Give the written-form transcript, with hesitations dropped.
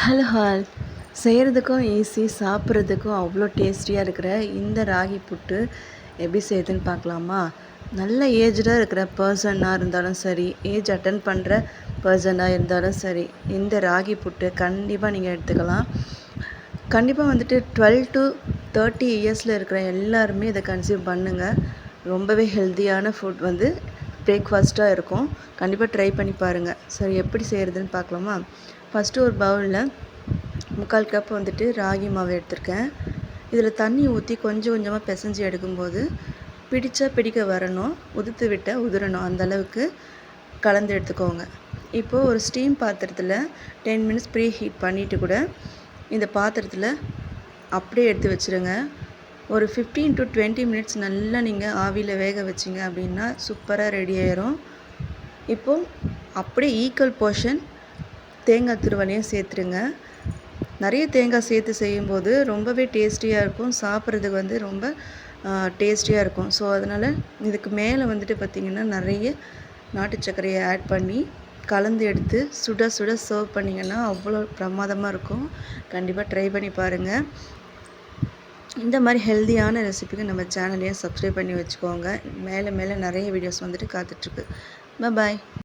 Hello hall செய்கிறதுக்கும் easy, சாப்பிட்றதுக்கும் அவ்வளோ டேஸ்டியாக இருக்கிற இந்த ராகி புட்டு எப்படி செய்யுதுன்னு பார்க்கலாமா? நல்ல ஏஜ்டாக இருக்கிற பர்சனாக இருந்தாலும் சரி, ஏஜ் அட்டன் பண்ணுற பர்சனாக இருந்தாலும் சரி, இந்த ராகி புட்டு கண்டிப்பாக நீங்கள் எடுத்துக்கலாம். கண்டிப்பாக வந்துட்டு 12 to 30 இயர்ஸில் இருக்கிற எல்லாருமே இதை கன்சியூம் பண்ணுங்கள். ரொம்பவே ஹெல்த்தியான ஃபுட் வந்து பிரேக்ஃபாஸ்ட்டாக இருக்கும். கண்டிப்பாக ட்ரை பண்ணி பாருங்கள். சரி, எப்படி செய்கிறதுன்னு பார்க்கலாமா? ஃபஸ்ட்டு ஒரு பவுலில் 3/4 கப் வந்துட்டு ராகி மாவு எடுத்திருக்கேன். இதில் தண்ணி ஊற்றி கொஞ்சம் கொஞ்சமாக பிசைஞ்சு எடுக்கும்போது பிடிக்க வரணும், உதுத்து விட்ட உதிரணும், அந்தளவுக்கு கலந்து எடுத்துக்கோங்க. இப்போது ஒரு ஸ்டீம் பாத்திரத்தில் 10 மினிட்ஸ் ப்ரீ ஹீட் பண்ணிவிட்டு கூட இந்த பாத்திரத்தில் அப்படியே எடுத்து வச்சுருங்க. ஒரு 15 to 20 மினிட்ஸ் நல்லா நீங்கள் ஆவியில் வேக வச்சிங்க அப்படின்னா சூப்பராக ரெடி ஆயிரும். இப்போது அப்படியே ஈக்குவல் போர்ஷன் தேங்காய் துருவலையும் சேர்த்துருங்க. நிறைய தேங்காய் சேர்த்து செய்யும்போது ரொம்பவே டேஸ்டியாக இருக்கும், சாப்பிட்றதுக்கு வந்து ரொம்ப டேஸ்டியாக இருக்கும். ஸோ அதனால் இதுக்கு மேலே வந்துட்டு பார்த்திங்கன்னா நிறைய நாட்டு சர்க்கரையை ஆட் பண்ணி கலந்து எடுத்து சுட சுட சர்வ் பண்ணிங்கன்னா அவ்வளோ பிரமாதமாக இருக்கும். கண்டிப்பாக ட்ரை பண்ணி பாருங்கள். இந்த மாதிரி ஹெல்த்தியான ரெசிபிக்கு நம்ம சேனலையும் சப்ஸ்கிரைப் பண்ணி வச்சுக்கோங்க. மேலே நிறைய வீடியோஸ் வந்துட்டு காத்துட்ருக்கு. பாய்.